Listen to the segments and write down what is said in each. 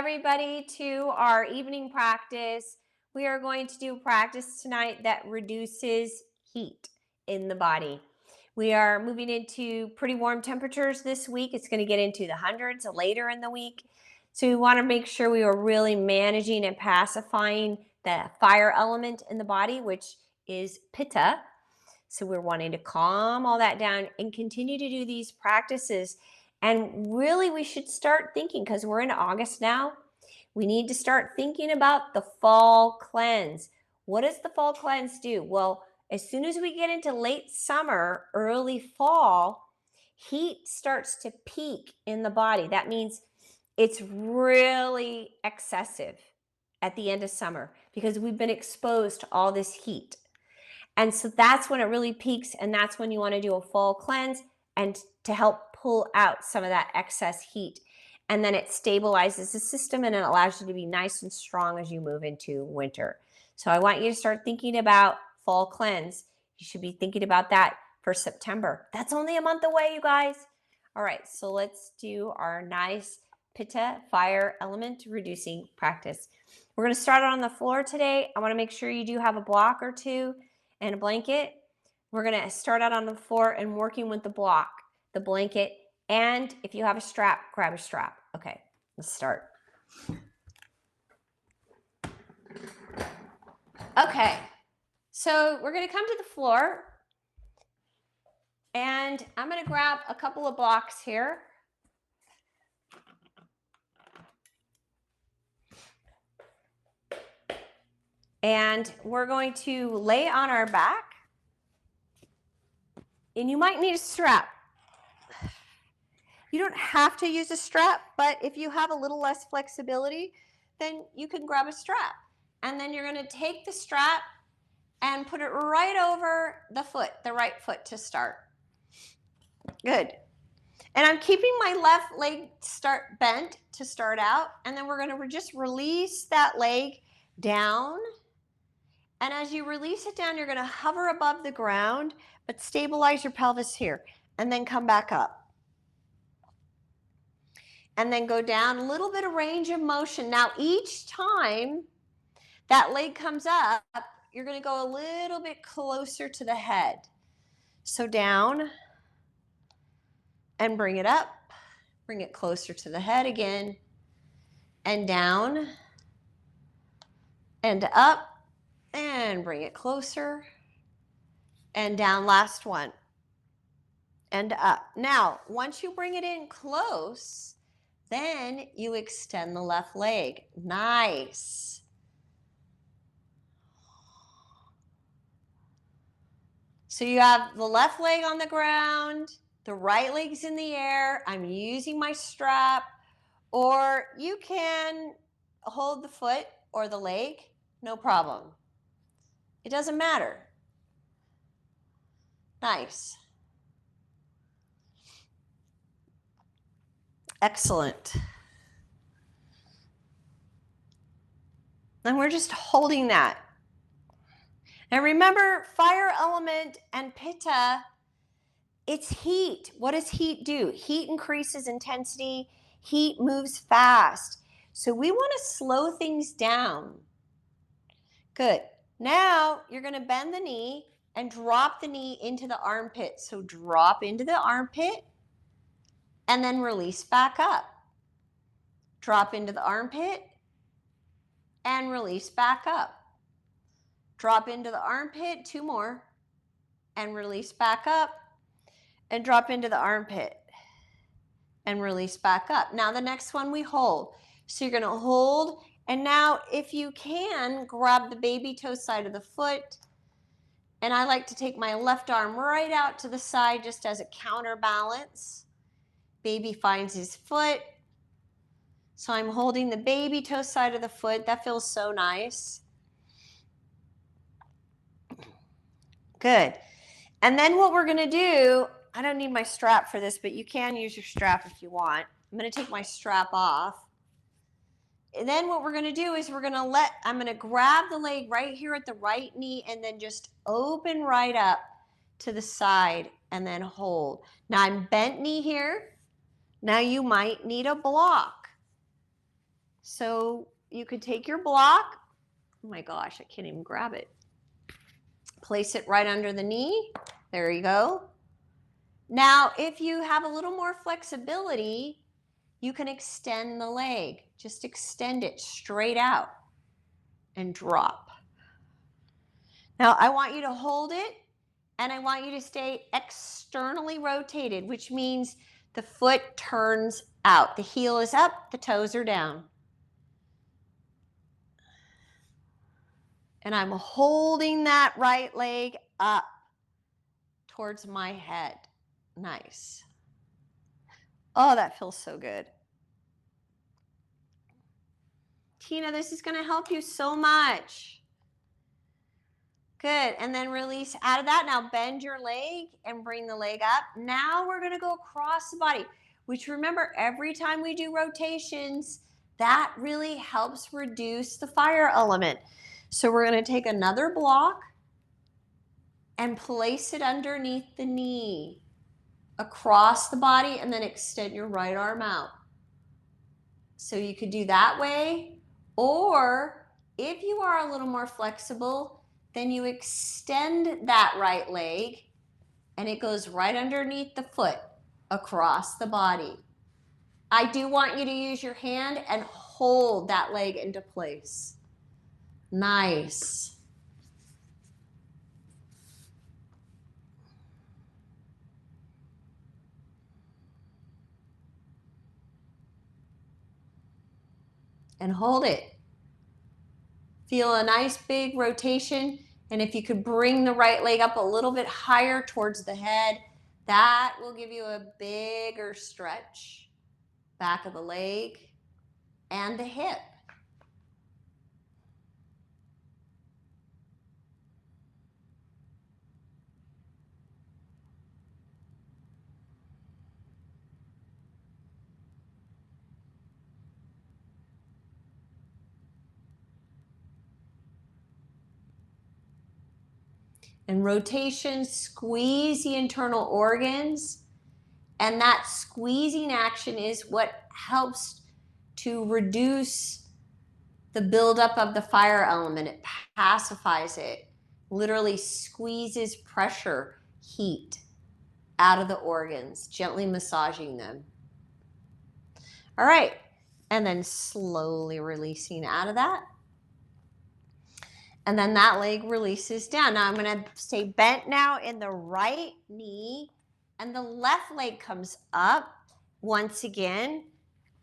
everybody to our evening practice. We are going to do practice tonight that reduces heat in the body. We are moving into pretty warm temperatures this week. It's going to get into the hundreds later in the week. So we want to make sure we are really managing and pacifying the fire element in the body, which is Pitta. So we're wanting to calm all that down and continue to do these practices. And really, we should start thinking, because we're in August now, we need to start thinking about the fall cleanse. What does the fall cleanse do? Well, as soon as we get into late summer, early fall, heat starts to peak in the body. That means it's really excessive at the end of summer because we've been exposed to all this heat. And so that's when it really peaks, and that's when you want to do a fall cleanse and to help pull out some of that excess heat. And then it stabilizes the system and it allows you to be nice and strong as you move into winter. So I want you to start thinking about fall cleanse. You should be thinking about that for September. That's only a month away, you guys. All right, so let's do our nice Pitta fire element reducing practice. We're going to start on the floor today. I want to make sure you do have a block or two and a blanket. We're going to start out on the floor and working with the block, the blanket, and if you have a strap, grab a strap. Okay, let's start. Okay, so we're going to come to the floor, and I'm going to grab a couple of blocks here. And we're going to lay on our back. And you might need a strap. You don't have to use a strap, but if you have a little less flexibility, then you can grab a strap. And then you're going to take the strap and put it right over the foot, the right foot to start. Good. And I'm keeping my left leg bent to start out, and then we're going to just release that leg down. And as you release it down, you're going to hover above the ground, but stabilize your pelvis here, and then come back up. And then go down, a little bit of range of motion. Now, each time that leg comes up, you're going to go a little bit closer to the head. So down, and bring it up. Bring it closer to the head again, and down, and up, and bring it closer, and down. Last one, and up. Now, once you bring it in close, then you extend the left leg. Nice. So you have the left leg on the ground, the right leg's in the air. I'm using my strap, or you can hold the foot or the leg, no problem. It doesn't matter. Nice. Excellent. And we're just holding that. And remember, fire element and Pitta, it's heat. What does heat do? Heat increases intensity. Heat moves fast. So we want to slow things down. Good. Now you're going to bend the knee and drop the knee into the armpit. So drop into the armpit and then release back up. Drop into the armpit and release back up. Drop into the armpit, 2 more, and release back up, and drop into the armpit and release back up. Now the next one we hold. So you're going to hold, and now if you can, grab the baby toe side of the foot, and I like to take my left arm right out to the side just as a counterbalance. Baby finds his foot. So I'm holding the baby toe side of the foot. That feels so nice. Good. And then what we're going to do, I don't need my strap for this, but you can use your strap if you want. I'm going to take my strap off. And then what we're going to do is I'm going to grab the leg right here at the right knee and then just open right up to the side and then hold. Now I'm bent knee here. Now you might need a block. So you could take your block. Oh my gosh, I can't even grab it. Place it right under the knee. There you go. Now, if you have a little more flexibility, you can extend the leg. Just extend it straight out and drop. Now, I want you to hold it, and I want you to stay externally rotated, which means the foot turns out. The heel is up, the toes are down. And I'm holding that right leg up towards my head. Nice. Oh, that feels so good. Tina, this is going to help you so much. Good. And then release out of that. Now bend your leg and bring the leg up. Now we're going to go across the body, which remember, every time we do rotations, that really helps reduce the fire element. So we're going to take another block and place it underneath the knee, across the body, and then extend your right arm out. So you could do that way, or if you are a little more flexible, then you extend that right leg and it goes right underneath the foot, across the body. I do want you to use your hand and hold that leg into place. Nice. And hold it. Feel a nice big rotation. And if you could bring the right leg up a little bit higher towards the head, that will give you a bigger stretch. Back of the leg and the hip. And rotation, squeeze the internal organs. And that squeezing action is what helps to reduce the buildup of the fire element. It pacifies it, literally squeezes pressure, heat out of the organs, gently massaging them. All right, and then slowly releasing out of that. And then that leg releases down. Now I'm going to stay bent now in the right knee, and the left leg comes up. Once again,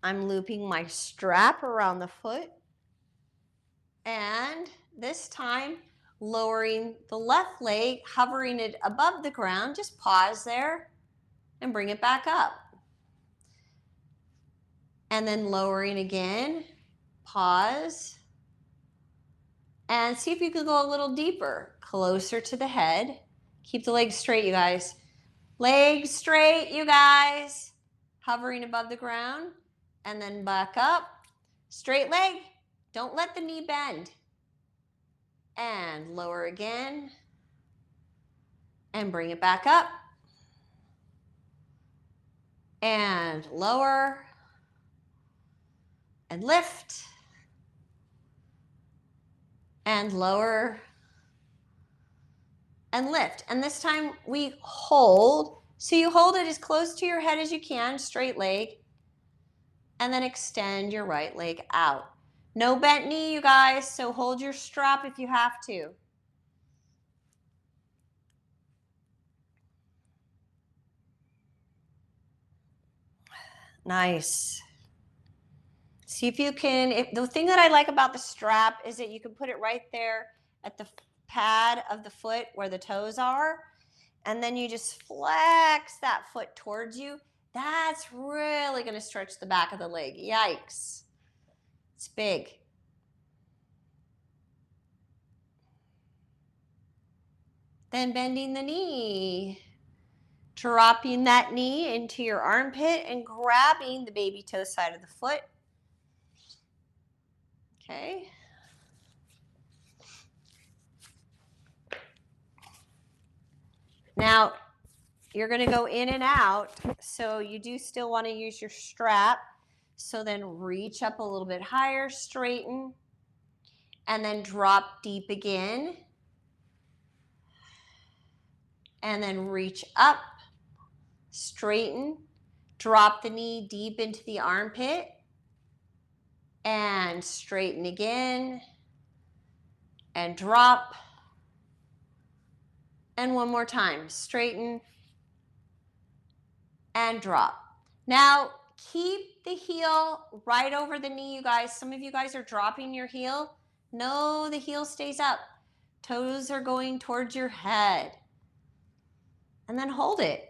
I'm looping my strap around the foot. And this time, lowering the left leg, hovering it above the ground. Just pause there and bring it back up. And then lowering again, pause. And see if you can go a little deeper, closer to the head. Keep the legs straight, you guys. Legs straight, you guys. Hovering above the ground. And then back up. Straight leg. Don't let the knee bend. And lower again. And bring it back up. And lower. And lift. And lower. And lift. And this time we hold. So you hold it as close to your head as you can, straight leg. And then extend your right leg out. No bent knee, you guys, so hold your strap if you have to. Nice. See if you can, the thing that I like about the strap is that you can put it right there at the pad of the foot where the toes are, and then you just flex that foot towards you. That's really going to stretch the back of the leg. Yikes. It's big. Then bending the knee. Dropping that knee into your armpit and grabbing the baby toe side of the foot. Okay. Now, you're going to go in and out, so you do still want to use your strap. So then reach up a little bit higher, straighten, and then drop deep again. And then reach up, straighten, drop the knee deep into the armpit, and straighten again, and drop. And one more time, straighten and drop. Now, keep the heel right over the knee, you guys. Some of you guys are dropping your heel. No, the heel stays up. Toes are going towards your head. And then hold it.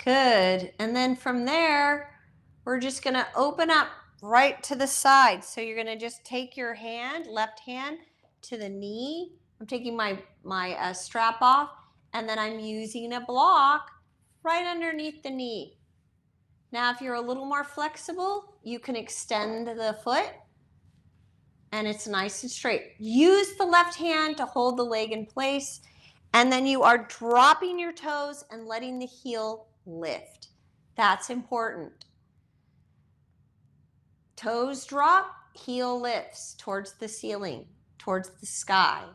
Good. And then from there, we're just going to open up right to the side. So you're going to just take your hand, left hand, to the knee. I'm taking my strap off, and then I'm using a block right underneath the knee. Now, if you're a little more flexible, you can extend the foot, and it's nice and straight. Use the left hand to hold the leg in place, and then you are dropping your toes and letting the heel lift. That's important. Toes drop, heel lifts towards the ceiling, towards the sky.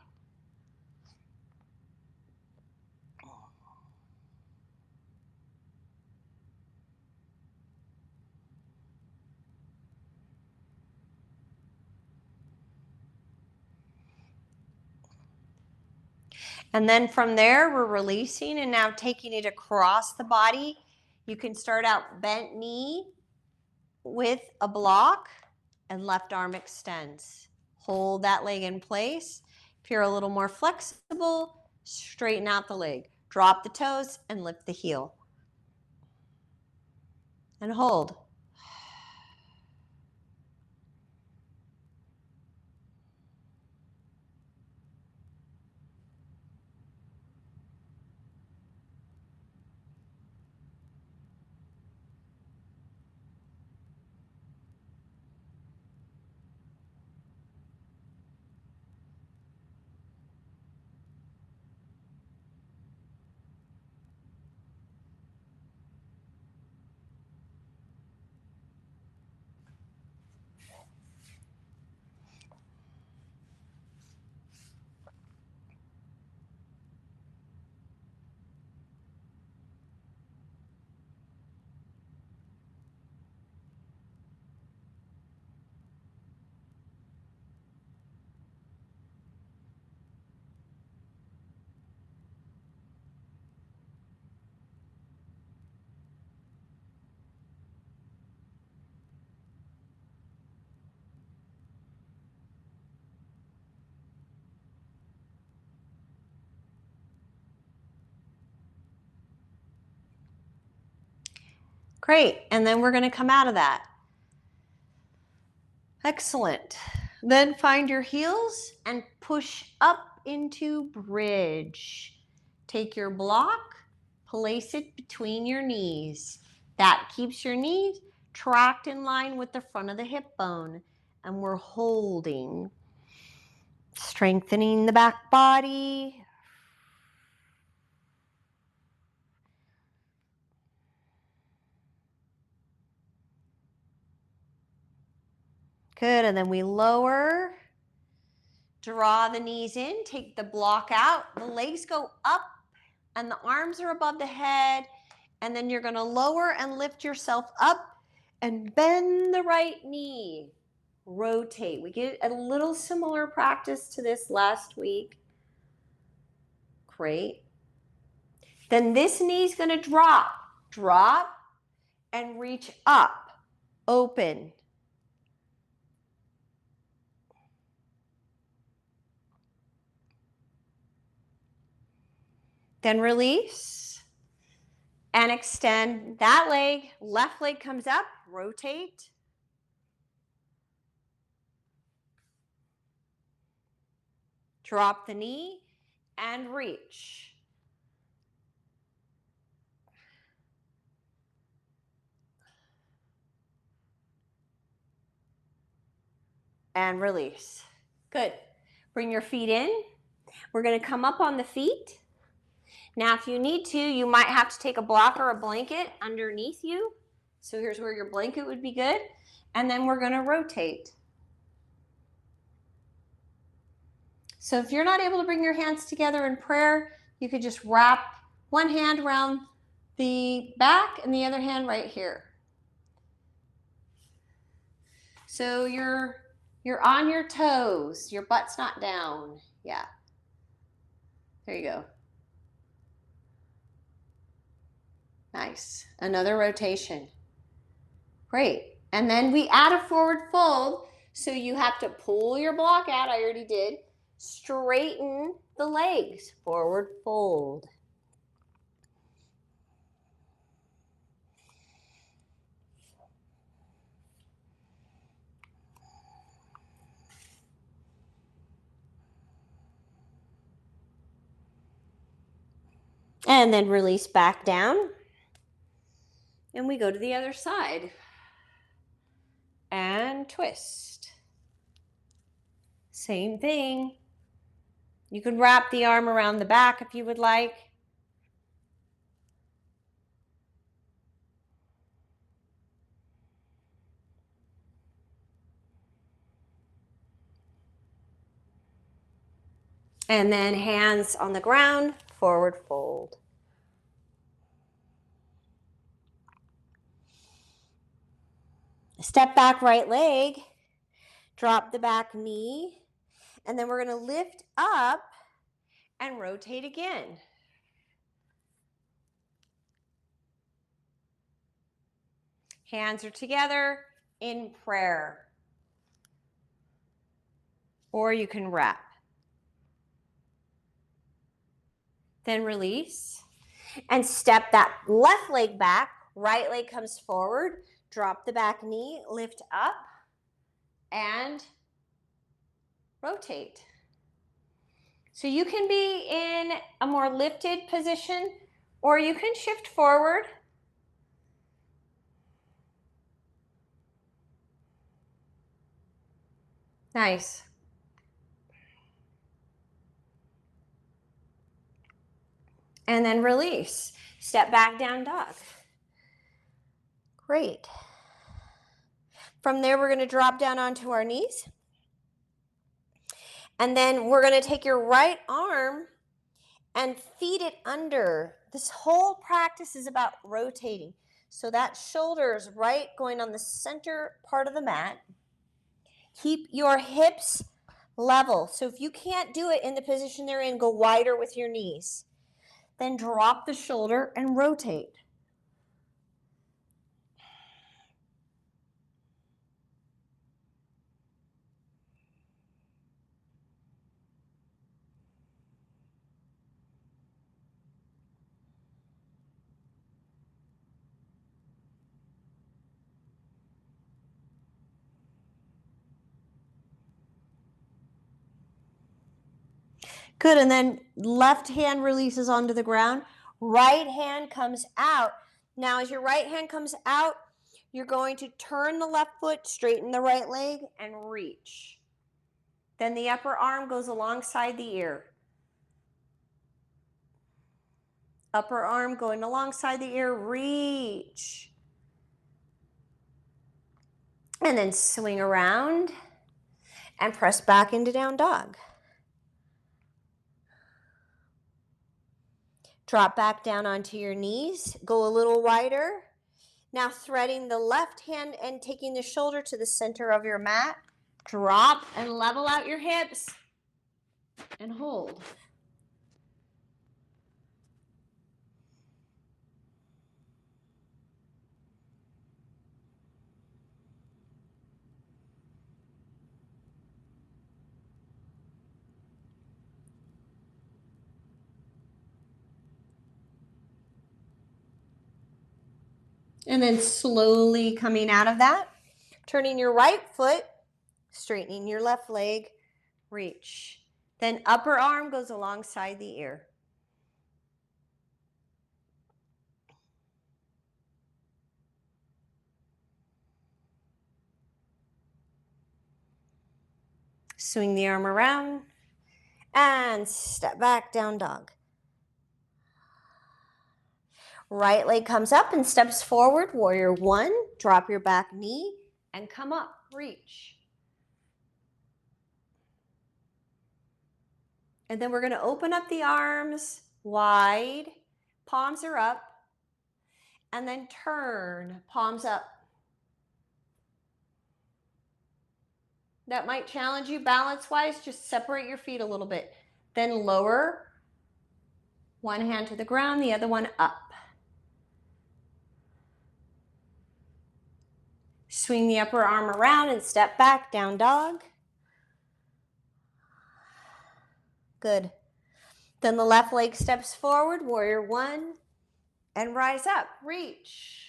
And then from there, we're releasing and now taking it across the body. You can start out bent knee with a block and left arm extends. Hold that leg in place. If you're a little more flexible, straighten out the leg. Drop the toes and lift the heel. And hold. Great. And then we're going to come out of that. Excellent. Then find your heels and push up into bridge. Take your block, place it between your knees. That keeps your knees tracked in line with the front of the hip bone. And we're holding, strengthening the back body. Good, and then we lower, draw the knees in, take the block out, the legs go up and the arms are above the head, and then you're gonna lower and lift yourself up and bend the right knee, rotate. We did a little similar practice to this last week. Great. Then this knee's gonna drop, and reach up, open, Then release and extend that leg. Left leg comes up, rotate. Drop the knee and reach. And release. Good. Bring your feet in. We're going to come up on the feet. Now, if you need to, you might have to take a block or a blanket underneath you. So here's where your blanket would be good. And then we're going to rotate. So if you're not able to bring your hands together in prayer, you could just wrap one hand around the back and the other hand right here. So you're on your toes, your butt's not down. Yeah. There you go. Nice. Another rotation. Great. And then we add a forward fold. So you have to pull your block out. I already did. Straighten the legs. Forward fold. And then release back down. And we go to the other side. And twist. Same thing. You could wrap the arm around the back if you would like. And then hands on the ground, forward fold. Step back right leg, drop the back knee, and then we're going to lift up and rotate again. Hands are together in prayer. Or you can wrap. Then release and step that left leg back, right leg comes forward, drop the back knee, lift up and rotate. So you can be in a more lifted position or you can shift forward. Nice. And then release. Step back, down dog. Great. From there, we're going to drop down onto our knees. And then we're going to take your right arm and feed it under. This whole practice is about rotating. So that shoulder is right going on the center part of the mat. Keep your hips level. So if you can't do it in the position they're in, go wider with your knees. Then drop the shoulder and rotate. Good, and then left hand releases onto the ground. Right hand comes out. Now, as your right hand comes out, you're going to turn the left foot, straighten the right leg, and reach. Then the upper arm goes alongside the ear. Upper arm going alongside the ear, reach. And then swing around and press back into down dog. Drop back down onto your knees. Go a little wider. Now threading the left hand and taking the shoulder to the center of your mat. Drop and level out your hips and hold. And then slowly coming out of that, turning your right foot, straightening your left leg, reach. Then upper arm goes alongside the ear. Swing the arm around and step back, down dog. Right leg comes up and steps forward, warrior one. Drop your back knee and come up, reach. And then we're going to open up the arms wide, palms are up, and then turn, palms up. That might challenge you balance-wise. Just separate your feet a little bit. Then lower, one hand to the ground, the other one up. Swing the upper arm around and step back, down dog. Good. Then the left leg steps forward, warrior one, and rise up, reach.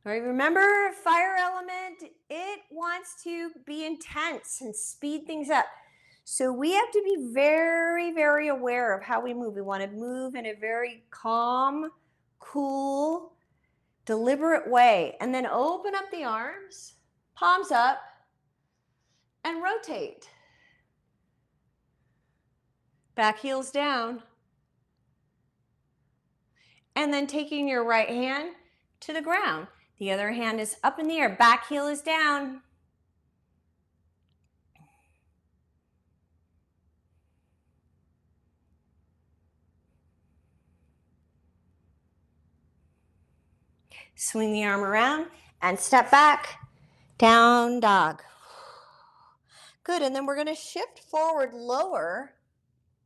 All right, remember, fire element, it wants to be intense and speed things up. So we have to be very, very aware of how we move. We want to move in a very calm, cool, deliberate way. And then open up the arms, palms up, and rotate. Back heels down. And then taking your right hand to the ground. The other hand is up in the air. Back heel is down. Swing the arm around and step back, down dog. Good, and then we're going to shift forward, lower.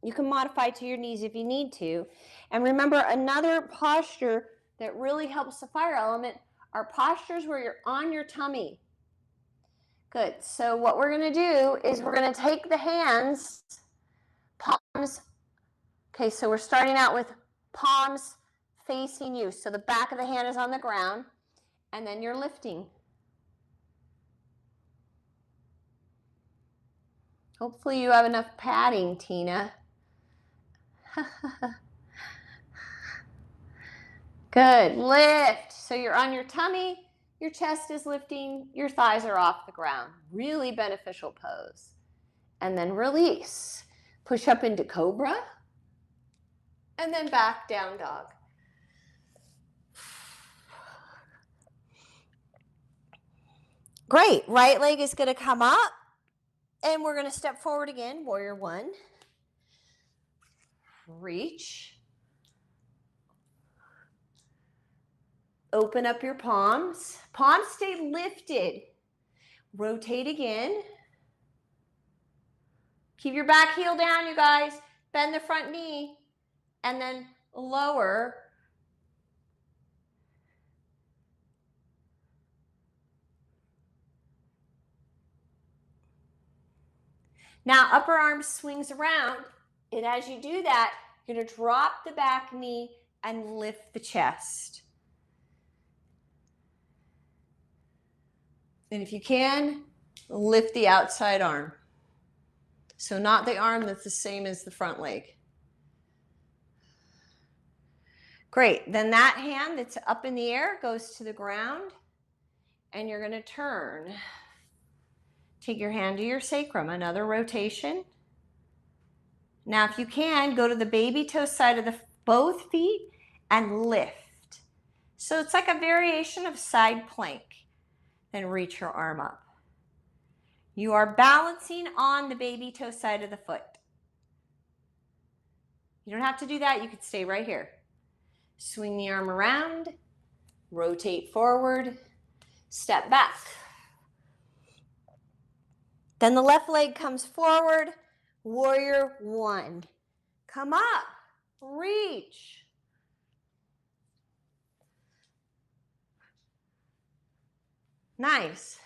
You can modify to your knees if you need to. And remember, another posture that really helps the fire element are postures where you're on your tummy. Good, so what we're going to do is we're going to take the hands, palms. Okay, so we're starting out with palms facing you. So the back of the hand is on the ground, and then you're lifting. Hopefully you have enough padding, Tina. Good, lift. So you're on your tummy, your chest is lifting, your thighs are off the ground. Really beneficial pose. And then release. Push up into cobra, and then back, down dog. Great, right leg is going to come up, and we're going to step forward again, warrior one. Reach. Open up your palms. Palms stay lifted. Rotate again. Keep your back heel down, you guys. Bend the front knee, and then lower. Now, upper arm swings around, and as you do that, you're going to drop the back knee and lift the chest. And if you can, lift the outside arm. So not the arm that's the same as the front leg. Great, then that hand that's up in the air goes to the ground, and you're going to turn. Take your hand to your sacrum, another rotation. Now, if you can, go to the baby toe side of both feet and lift. So it's like a variation of side plank. Then reach your arm up. You are balancing on the baby toe side of the foot. You don't have to do that. You could stay right here. Swing the arm around, rotate forward, step back. Then the left leg comes forward, warrior one. Come up, reach. Nice.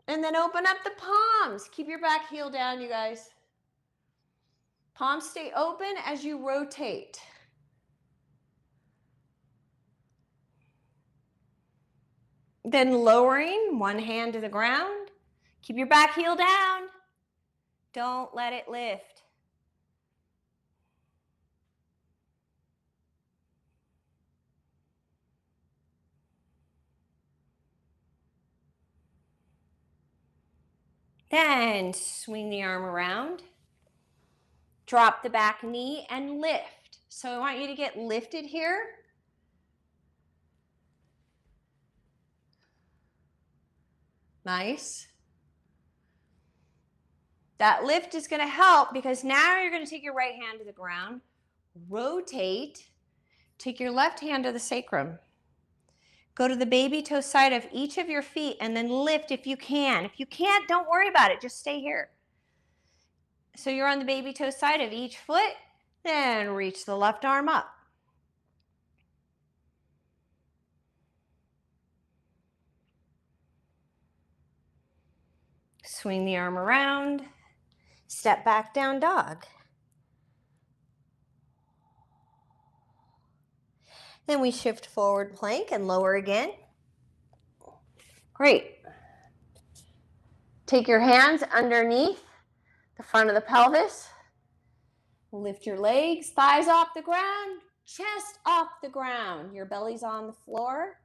And then open up the palms. Keep your back heel down, you guys. Palms stay open as you rotate. Then lowering one hand to the ground. Keep your back heel down. Don't let it lift. Then swing the arm around. Drop the back knee and lift. So I want you to get lifted here. Nice. That lift is going to help because now you're going to take your right hand to the ground, rotate, take your left hand to the sacrum. Go to the baby toe side of each of your feet and then lift if you can. If you can't, don't worry about it. Just stay here. So you're on the baby toe side of each foot, then reach the left arm up. Swing the arm around, step back, down dog. Then we shift forward plank and lower again. Great. Take your hands underneath the front of the pelvis. Lift your legs, thighs off the ground, chest off the ground. Your belly's on the floor.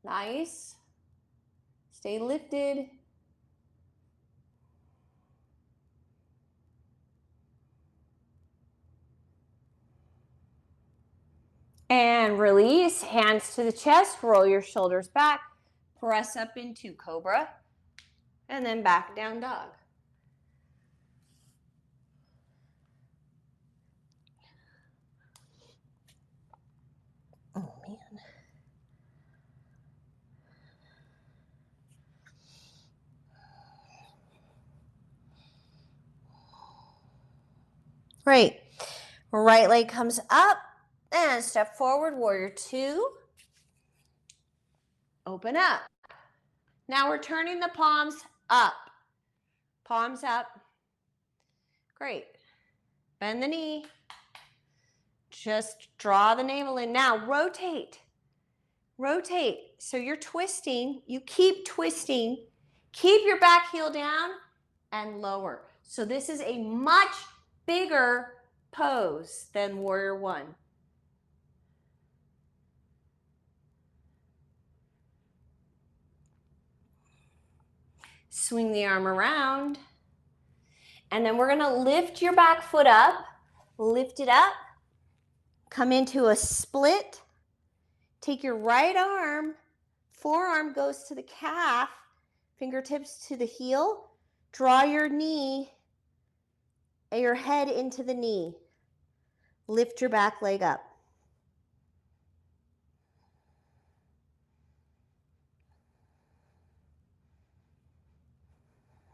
Nice. Stay lifted. And release, hands to the chest, roll your shoulders back, press up into cobra, and then back down dog. Oh man. Great. Right leg comes up and step forward, warrior two. Open up. Now we're turning the palms up. Palms up. Great. Bend the knee. Just draw the navel in. Now rotate. Rotate. So you're twisting. You keep twisting. Keep your back heel down and lower. So this is a much bigger pose than warrior one. Swing the arm around. And then we're going to lift your back foot up. Lift it up. Come into a split. Take your right arm. Forearm goes to the calf. Fingertips to the heel. Draw your knee, your head into the knee. Lift your back leg up.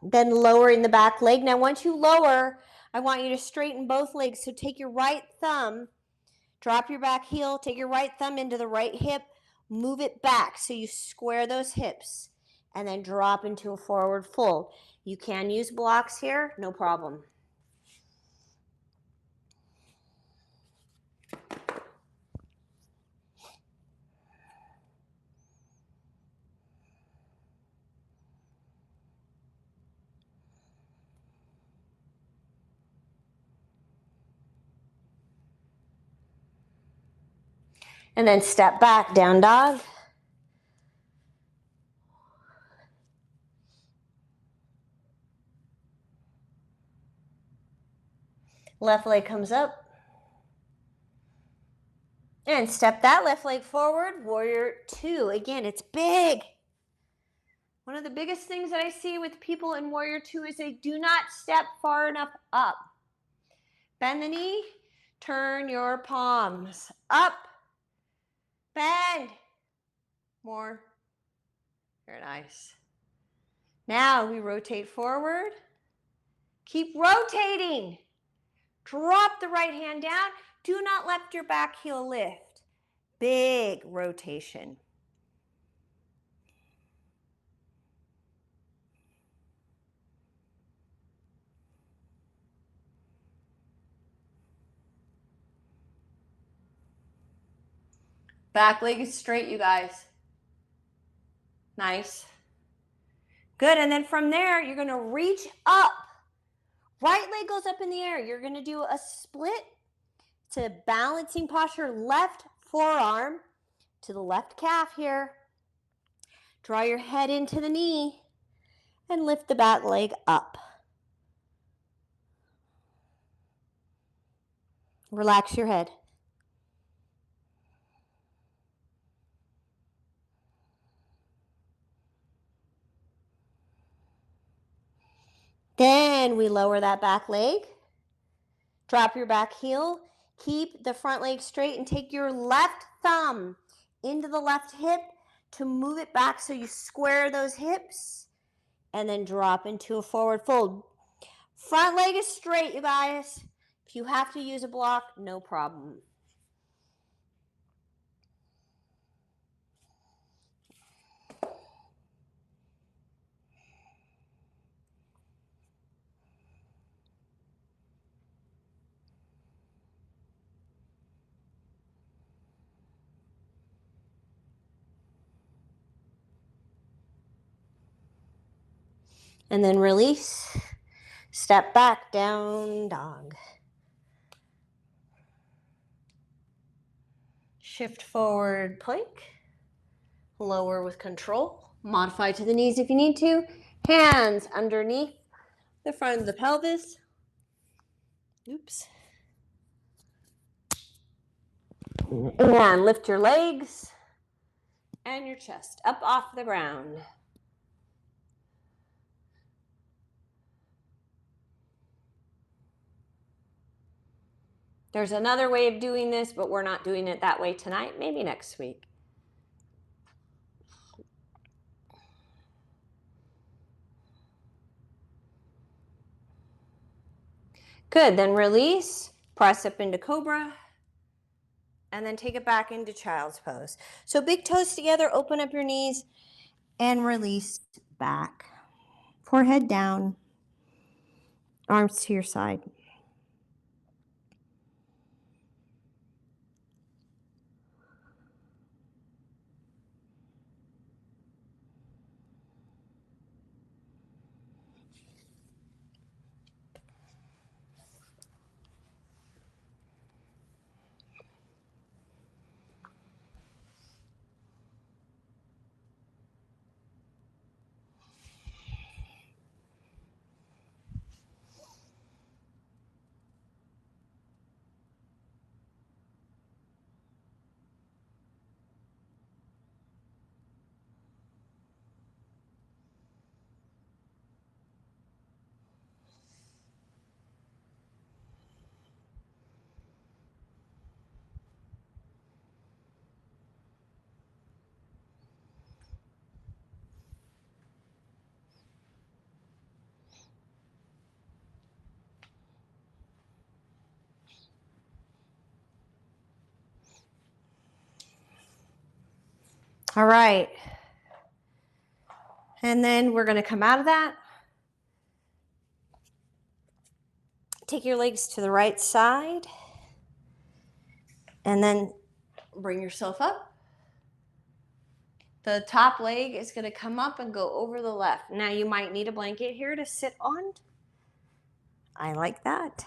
Then lowering the back leg. Now once you lower, I want you to straighten both legs. So take your right thumb, drop your back heel, take your right thumb into the right hip, move it back so you square those hips, and then drop into a forward fold. You can use blocks here, no problem. And then step back, down dog. Left leg comes up. And step that left leg forward, warrior two. Again, it's big. One of the biggest things that I see with people in warrior two is they do not step far enough up. Bend the knee, turn your palms up, bend. More. Very nice. Now we rotate forward. Keep rotating. Drop the right hand down. Do not let your back heel lift. Big rotation. Back leg is straight, you guys. Nice. Good, and then from there, you're gonna reach up. Right leg goes up in the air. You're gonna do a split to balancing posture, left forearm to the left calf here. Draw your head into the knee and lift the back leg up. Relax your head. Then we lower that back leg. Drop your back heel. Keep the front leg straight and take your left thumb into the left hip to move it back so you square those hips and then drop into a forward fold. Front leg is straight, you guys. If you have to use a block, no problem. And then release. Step back, down dog. Shift forward plank. Lower with control. Modify to the knees if you need to. Hands underneath the front of the pelvis. Oops. And lift your legs and your chest up off the ground. There's another way of doing this, but we're not doing it that way tonight. Maybe next week. Good, then release, press up into cobra, and then take it back into child's pose. So big toes together, open up your knees, and release back. Forehead down, arms to your side. All right. And then we're going to come out of that. Take your legs to the right side. And then bring yourself up. The top leg is going to come up and go over the left. Now you might need a blanket here to sit on. I like that.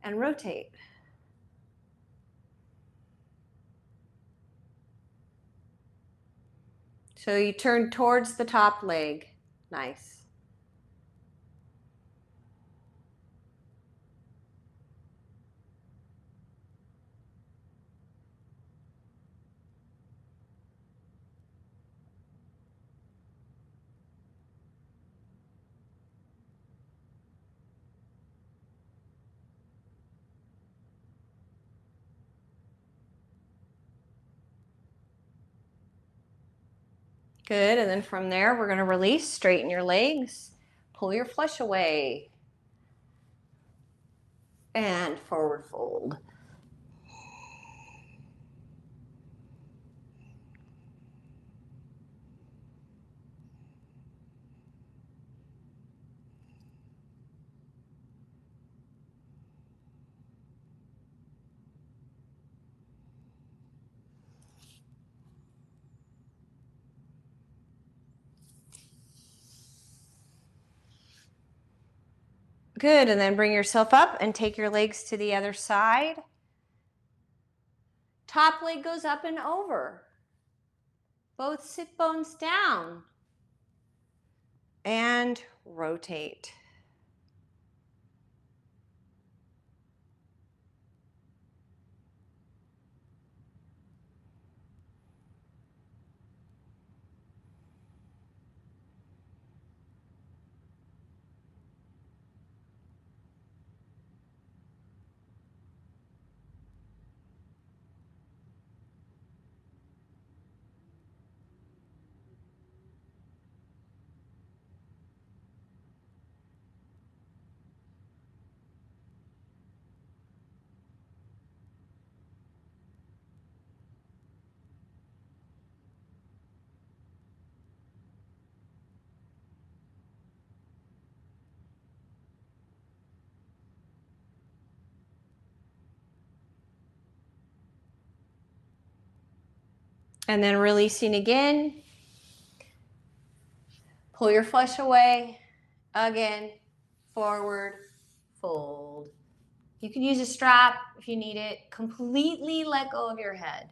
And rotate. So you turn towards the top leg. Nice. Good, and then from there, we're gonna release, straighten your legs, pull your flesh away, and forward fold. Good, and then bring yourself up and take your legs to the other side. Top leg goes up and over. Both sit bones down. And rotate. And then releasing again. Pull your flesh away. Again, forward, fold. You can use a strap if you need it. Completely let go of your head.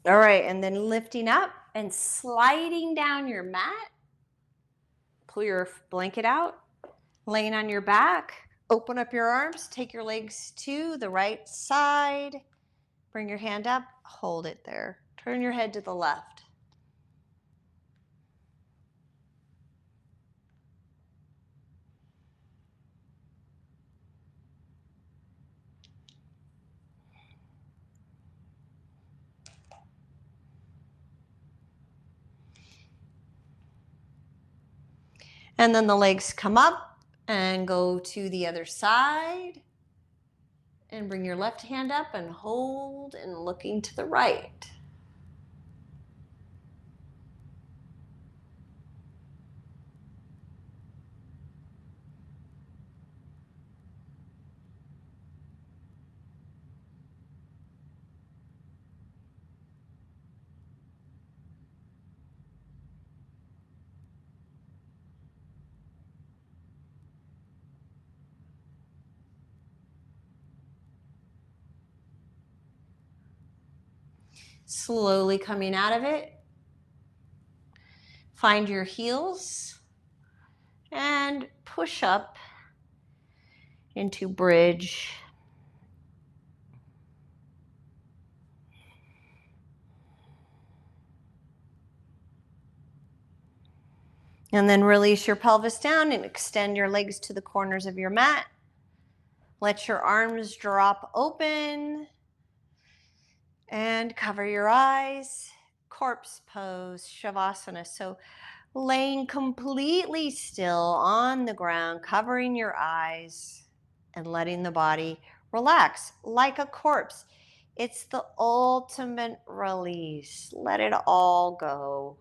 All right, and then lifting up and sliding down your mat. Pull your blanket out, laying on your back. Open up your arms, take your legs to the right side. Bring your hand up, hold it there. Turn your head to the left. And then the legs come up and go to the other side. And bring your left hand up and hold and looking to the right. Slowly coming out of it. Find your heels and push up into bridge. And then release your pelvis down and extend your legs to the corners of your mat. Let your arms drop open and cover your eyes. Corpse pose, Shavasana. So laying completely still on the ground, covering your eyes and letting the body relax like a corpse. It's the ultimate release. Let it all go.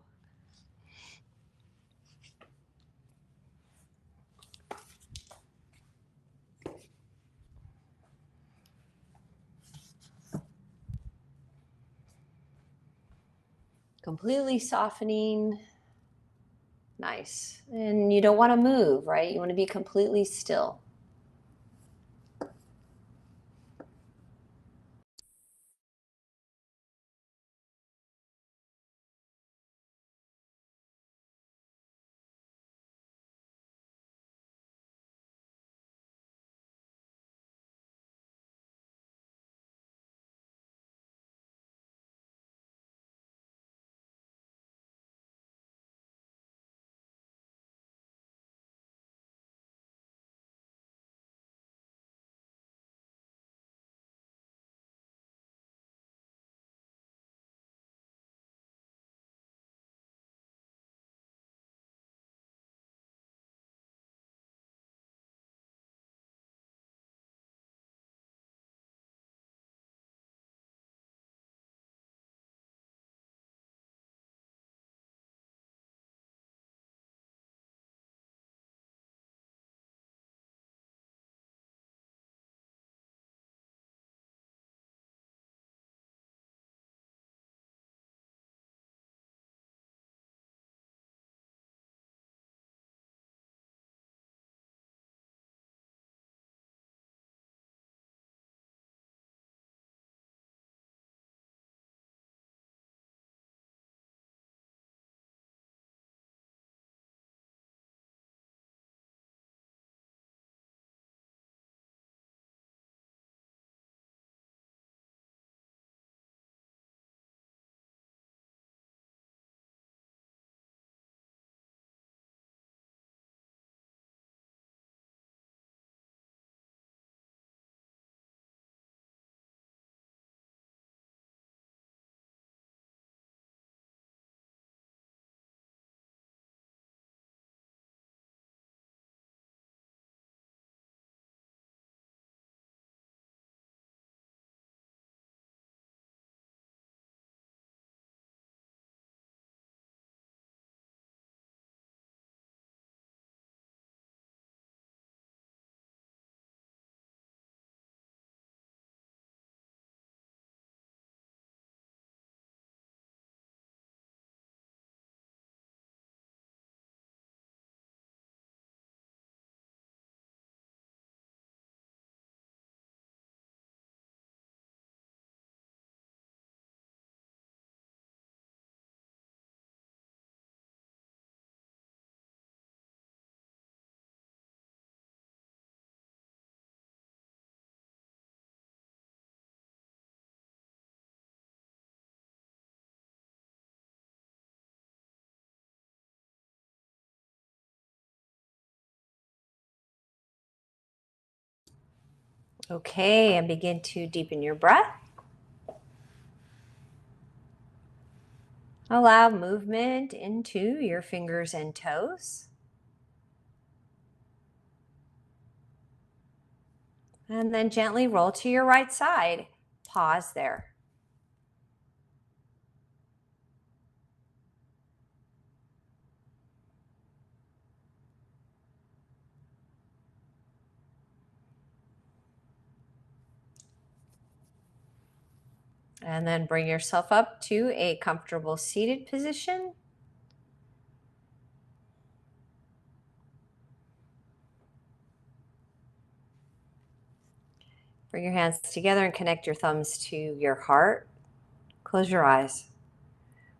Completely softening. Nice. And you don't want to move, right? You want to be completely still. Okay, and begin to deepen your breath. Allow movement into your fingers and toes. And then gently roll to your right side. Pause there. And then bring yourself up to a comfortable seated position. Bring your hands together and connect your thumbs to your heart. Close your eyes.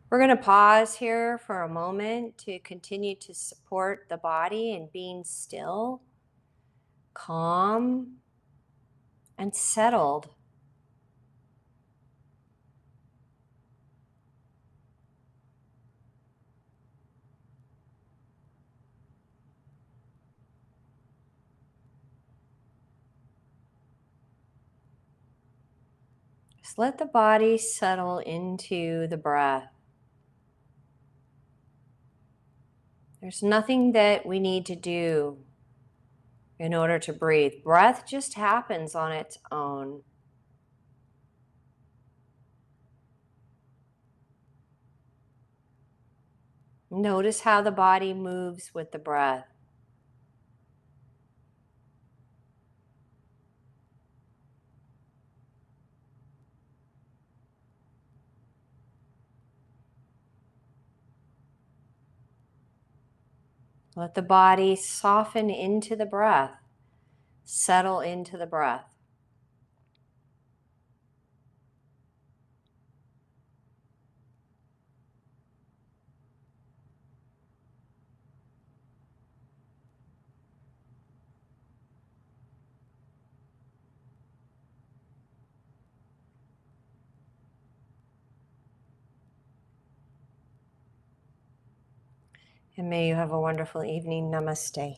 We're going to pause here for a moment to continue to support the body in being still, calm, and settled. Just let the body settle into the breath. There's nothing that we need to do in order to breathe. Breath just happens on its own. Notice how the body moves with the breath. Let the body soften into the breath, settle into the breath. And may you have a wonderful evening. Namaste.